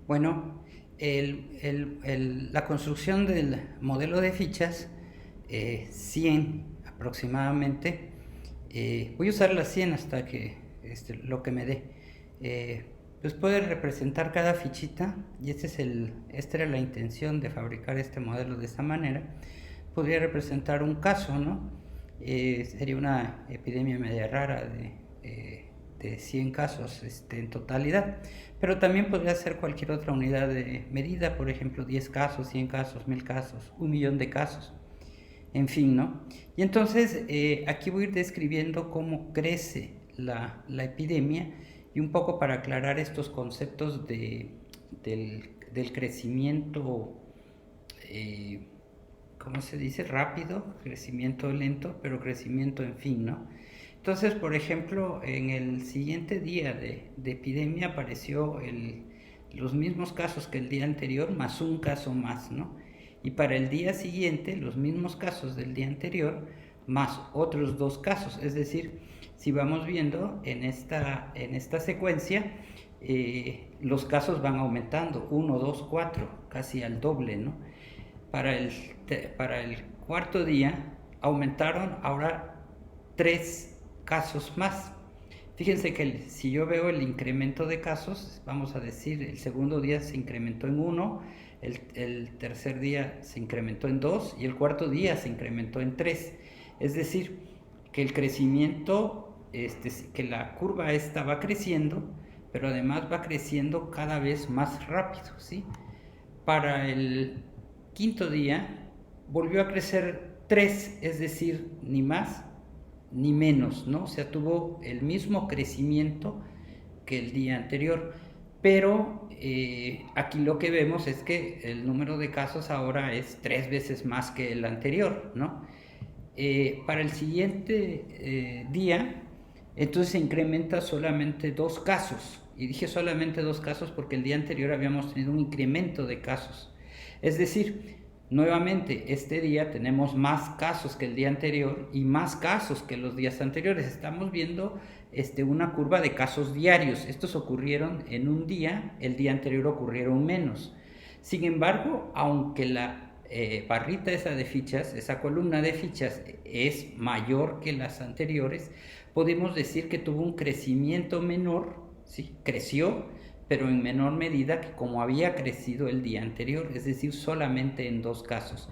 Bueno, la construcción del modelo de fichas, 100 aproximadamente, voy a usar las 100 hasta que lo que me dé. Pues puede representar cada fichita, y esta era la intención de fabricar este modelo de esta manera. Podría representar un caso, ¿no? Sería una epidemia media rara de 100 casos en totalidad, pero también podría ser cualquier otra unidad de medida, por ejemplo 10 casos, 100 casos, 1000 casos, 1 millón de casos, en fin, ¿no? Y entonces aquí voy a ir describiendo cómo crece la epidemia y un poco para aclarar estos conceptos del crecimiento, eh, ¿cómo se dice? Rápido, crecimiento lento, pero crecimiento en fin, ¿no? Entonces, por ejemplo, en el siguiente día de epidemia apareció los mismos casos que el día anterior, más un caso más, ¿no? Y para el día siguiente, los mismos casos del día anterior, más otros 2 casos. Es decir, si vamos viendo en esta secuencia, los casos van aumentando, 1, 2, 4, casi al doble, ¿no? Para el, para el cuarto día aumentaron ahora 3 casos más. Fíjense que si yo veo el incremento de casos, vamos a decir, el segundo día se incrementó en 1, el tercer día se incrementó en 2 y el cuarto día se incrementó en 3. Es decir, que el crecimiento, que la curva esta va creciendo, pero además va creciendo cada vez más rápido, ¿sí? Para el quinto día volvió a crecer 3, es decir, ni más ni menos, ¿no? O sea, tuvo el mismo crecimiento que el día anterior, pero aquí lo que vemos es que el número de casos ahora es 3 veces más que el anterior, ¿no? Para el siguiente día, entonces se incrementa solamente 2 casos. Y dije solamente 2 casos porque el día anterior habíamos tenido un incremento de casos. Es decir, nuevamente este día tenemos más casos que el día anterior y más casos que los días anteriores. Estamos viendo una curva de casos diarios. Estos ocurrieron en un día, el día anterior ocurrieron menos. Sin embargo, aunque la barrita esa de fichas, esa columna de fichas es mayor que las anteriores, podemos decir que tuvo un crecimiento menor, ¿sí? Creció, pero en menor medida que como había crecido el día anterior, es decir, solamente en 2 casos.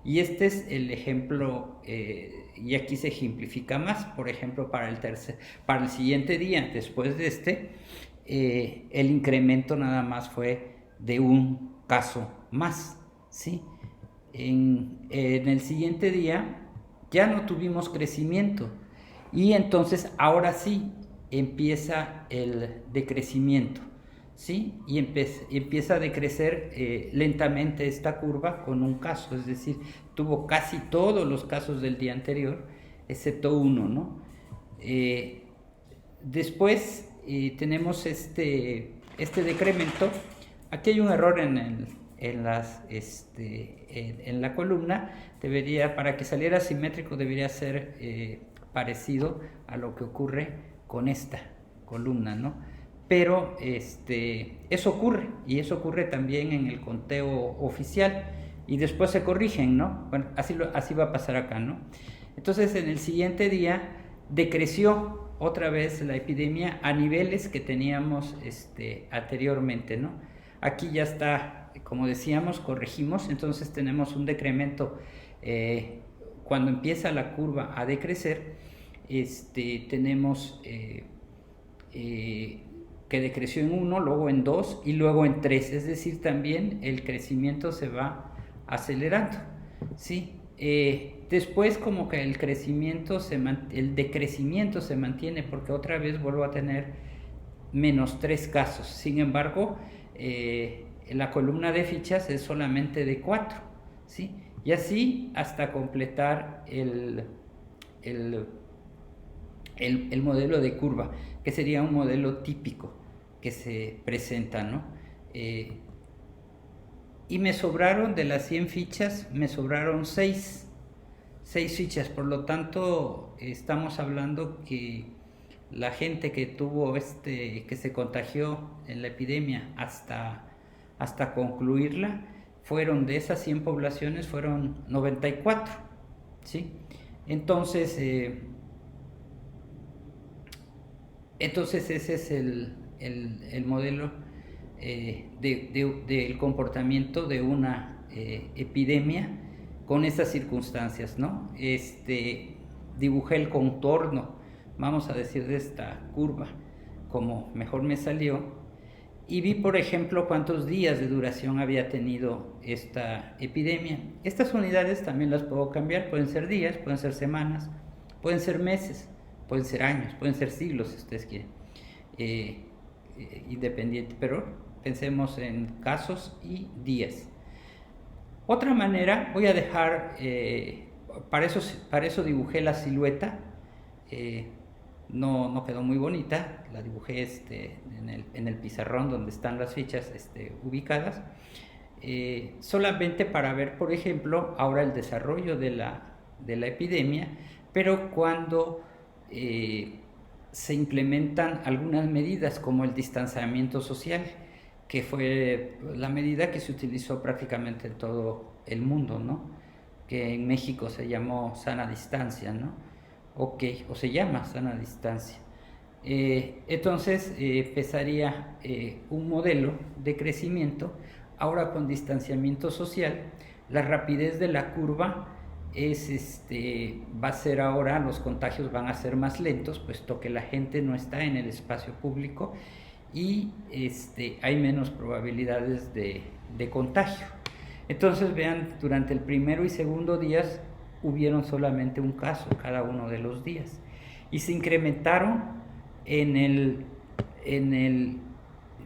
Y este es el ejemplo, y aquí se ejemplifica más, por ejemplo, para el siguiente día, después de el incremento nada más fue de un caso más, ¿sí? En el siguiente día ya no tuvimos crecimiento y entonces ahora sí empieza el decrecimiento, ¿sí? Y empieza a decrecer lentamente esta curva con un caso, es decir, tuvo casi todos los casos del día anterior, excepto uno, ¿no? Después tenemos este decremento. Aquí hay un error en la columna. Para que saliera simétrico debería ser parecido a lo que ocurre con esta columna, ¿no? Pero eso ocurre, y eso ocurre también en el conteo oficial, y después se corrigen, ¿no? Bueno, así va a pasar acá, ¿no? Entonces en el siguiente día decreció otra vez la epidemia a niveles que teníamos anteriormente, ¿no? Aquí ya está, como decíamos, corregimos, entonces tenemos un decremento. Cuando empieza la curva a decrecer, tenemos que decreció en 1, luego en 2 y luego en 3, es decir, también el crecimiento se va acelerando, ¿sí? Después como que el decrecimiento se mantiene porque otra vez vuelvo a tener menos 3 casos. Sin embargo, la columna de fichas es solamente de 4, ¿sí? Y así hasta completar el modelo de curva, que sería un modelo típico que se presenta, ¿no? Y me sobraron de las 100 fichas, me sobraron 6 fichas, por lo tanto estamos hablando que la gente que tuvo que se contagió en la epidemia hasta hasta concluirla, fueron de esas 100 poblaciones, fueron 94, ¿sí? Entonces ese es el modelo del comportamiento de una epidemia con esas circunstancias, ¿no? Dibujé el contorno, vamos a decir, de esta curva, como mejor me salió, y vi, por ejemplo, cuántos días de duración había tenido esta epidemia. Estas unidades también las puedo cambiar, pueden ser días, pueden ser semanas, pueden ser meses, pueden ser años, pueden ser siglos, si ustedes quieren, independiente, pero pensemos en casos y días. Otra manera, voy a dejar, para eso dibujé la silueta, no quedó muy bonita, la dibujé en el pizarrón donde están las fichas ubicadas, solamente para ver, por ejemplo, ahora el desarrollo de la epidemia, pero cuando se implementan algunas medidas como el distanciamiento social, que fue la medida que se utilizó prácticamente en todo el mundo, ¿no? Que en México se llamó sana distancia, ¿no? O se llama sana distancia. Entonces empezaría un modelo de crecimiento, ahora con distanciamiento social. La rapidez de la curva va a ser ahora, los contagios van a ser más lentos, puesto que la gente no está en el espacio público y hay menos probabilidades de contagio. Entonces vean, durante el primero y segundo días hubieron solamente un caso cada uno de los días y se incrementaron en el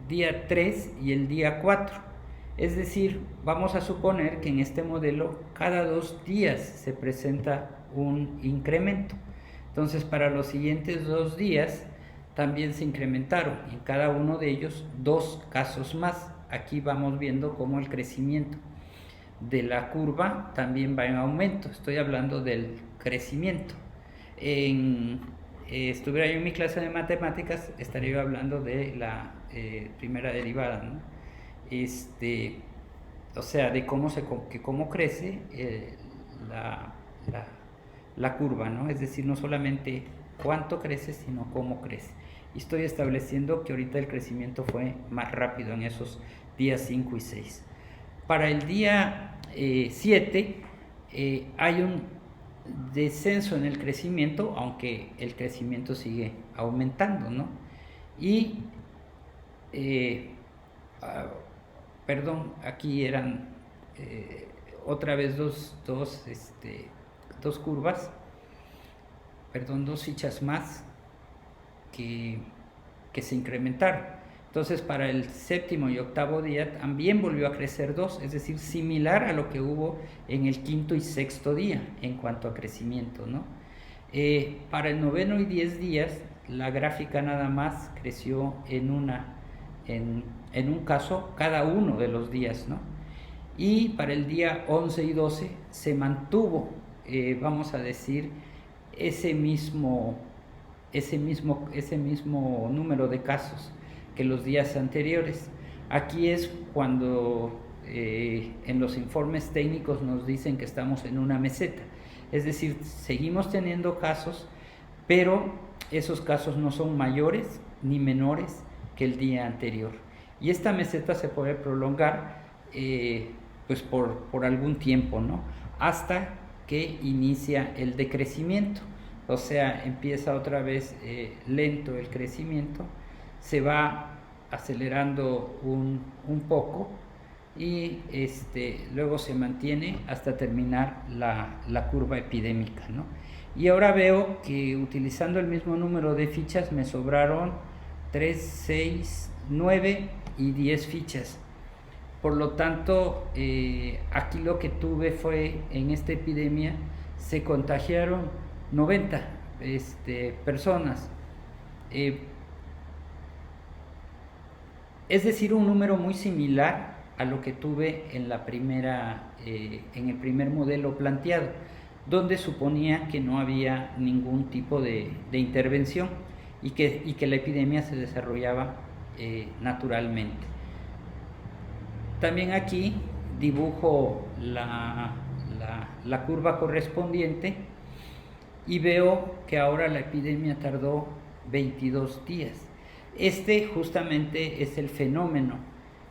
día 3 y el día 4. Es decir, vamos a suponer que en este modelo cada 2 días se presenta un incremento. Entonces, para los siguientes 2 días también se incrementaron en cada uno de ellos 2 casos más. Aquí vamos viendo cómo el crecimiento de la curva también va en aumento. Estoy hablando del crecimiento. Estuviera yo en mi clase de matemáticas, estaría hablando de la primera derivada, ¿no? O sea, de cómo crece la curva, ¿no? Es decir, no solamente cuánto crece, sino cómo crece. Y estoy estableciendo que ahorita el crecimiento fue más rápido en esos días 5 y 6. Para el día 7 hay un descenso en el crecimiento, aunque el crecimiento sigue aumentando, ¿no? Y, aquí eran otra vez dos curvas, dos fichas más que se incrementaron. Entonces, para el séptimo y octavo día también volvió a crecer 2, es decir, similar a lo que hubo en el quinto y sexto día en cuanto a crecimiento, ¿no? Para el noveno y 10 días, la gráfica nada más creció en un caso cada uno de los días, ¿no? Y para el día 11 y 12 se mantuvo, vamos a decir, ese mismo número de casos que los días anteriores. Aquí es cuando en los informes técnicos nos dicen que estamos en una meseta, es decir, seguimos teniendo casos, pero esos casos no son mayores ni menores que el día anterior, y esta meseta se puede prolongar pues por algún tiempo, ¿no? Hasta que inicia el decrecimiento, o sea, empieza otra vez lento el crecimiento, se va acelerando un poco y luego se mantiene hasta terminar la curva epidémica, ¿no? Y ahora veo que utilizando el mismo número de fichas me sobraron 3, 6, 9 y 10 fichas. Por lo tanto, aquí lo que tuve fue, en esta epidemia, se contagiaron 90 personas. Es decir, un número muy similar a lo que tuve en el primer modelo planteado, donde suponía que no había ningún tipo de intervención y que la epidemia se desarrollaba naturalmente. También aquí dibujo la curva correspondiente y veo que ahora la epidemia tardó 22 días. Este justamente es el fenómeno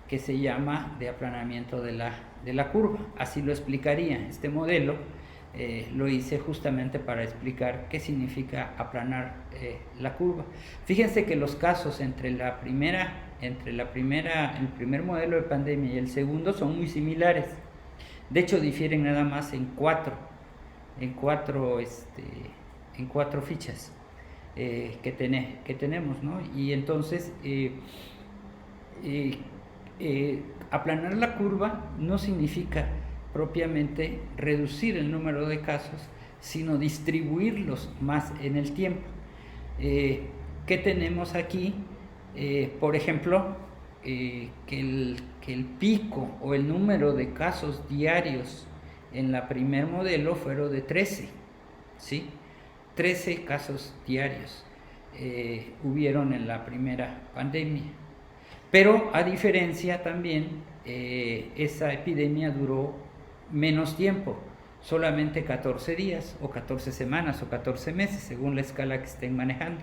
que se llama de aplanamiento de la curva. Así lo explicaría. Este modelo lo hice justamente para explicar qué significa aplanar la curva. Fíjense que los casos entre el primer modelo de pandemia y el segundo son muy similares. De hecho, difieren nada más en cuatro fichas que tenemos, ¿no? Y entonces aplanar la curva no significa propiamente reducir el número de casos, sino distribuirlos más en el tiempo. ¿Qué tenemos aquí? Por ejemplo, que el pico o el número de casos diarios en la primer modelo fueron de 13, ¿sí? 13 casos diarios hubieron en la primera pandemia. Pero a diferencia también, esa epidemia duró menos tiempo, solamente 14 días o 14 semanas o 14 meses, según la escala que estén manejando.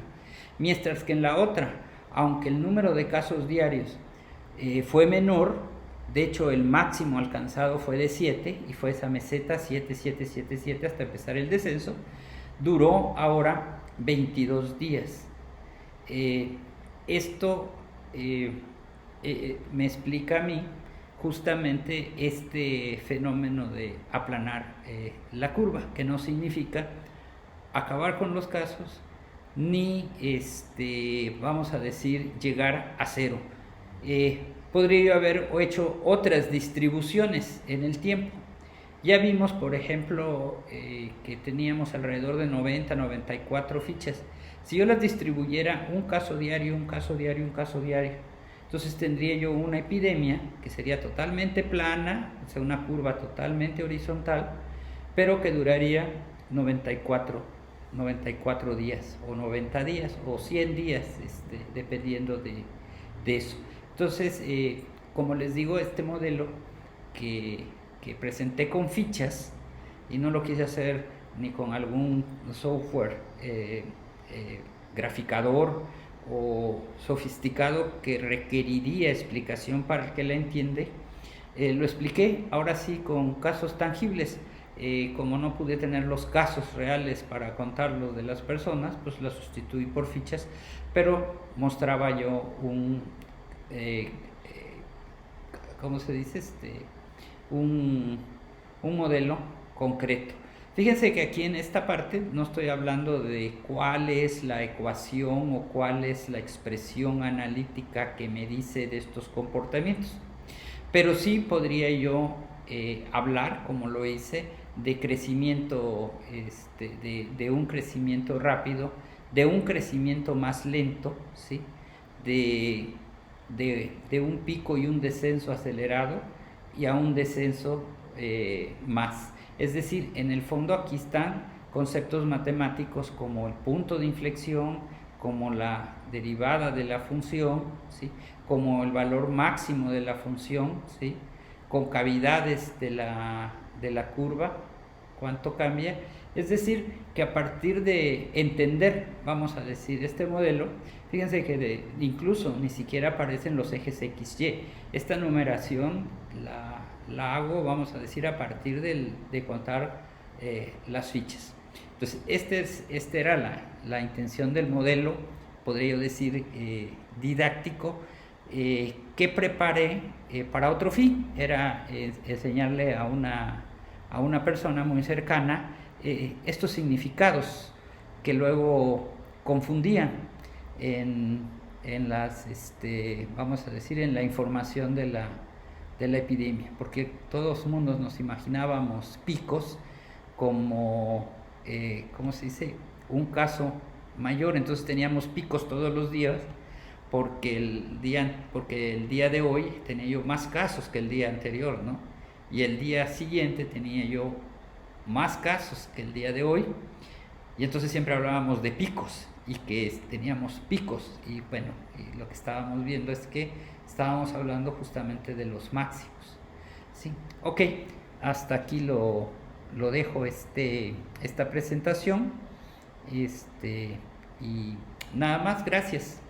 Mientras que en la otra, aunque el número de casos diarios fue menor, de hecho el máximo alcanzado fue de 7 y fue esa meseta 7, 7, 7, 7 hasta empezar el descenso, duró ahora 22 días. Esto me explica a mí justamente este fenómeno de aplanar la curva, que no significa acabar con los casos ni vamos a decir llegar a cero. Podría yo haber hecho otras distribuciones en el tiempo. Ya vimos, por ejemplo, que teníamos alrededor de 90, 94 fichas. Si yo las distribuyera un caso diario, un caso diario, un caso diario, entonces tendría yo una epidemia que sería totalmente plana, o sea, una curva totalmente horizontal, pero que duraría 94 días, o 90 días, o 100 días, dependiendo de eso. Entonces, como les digo, este modelo que presenté con fichas, y no lo quise hacer ni con algún software graficador o sofisticado que requeriría explicación para el que la entiende, lo expliqué ahora sí con casos tangibles. Como no pude tener los casos reales para contarlos de las personas, pues los sustituí por fichas, pero mostraba yo ¿cómo se dice? Un modelo concreto. Fíjense que aquí en esta parte no estoy hablando de cuál es la ecuación o cuál es la expresión analítica que me dice de estos comportamientos, pero sí podría yo hablar, como lo hice, de crecimiento, de un crecimiento rápido, de un crecimiento más lento, ¿sí? de un pico y un descenso acelerado y a un descenso más. Es decir, en el fondo aquí están conceptos matemáticos como el punto de inflexión, como la derivada de la función, ¿sí? Como el valor máximo de la función, ¿sí? Con cavidades de la curva, cuánto cambia. Es decir, que a partir de entender, vamos a decir, este modelo, fíjense que incluso ni siquiera aparecen los ejes X, Y. Esta numeración la hago, vamos a decir, a partir de contar las fichas. Entonces, esta era la intención del modelo, podría yo decir, didáctico, que preparé para otro fin. Era enseñarle a una persona muy cercana estos significados que luego confundían en las, vamos a decir, en la información de la epidemia, porque todos mundos nos imaginábamos picos como, ¿cómo se dice?, un caso mayor. Entonces teníamos picos todos los días, porque el día de hoy tenía yo más casos que el día anterior, ¿no? Y el día siguiente tenía yo más casos que el día de hoy, y entonces siempre hablábamos de picos. y que teníamos picos, y bueno, y lo que estábamos viendo es que estábamos hablando justamente de los máximos. Sí, ok, hasta aquí lo dejo esta presentación, y nada más, gracias.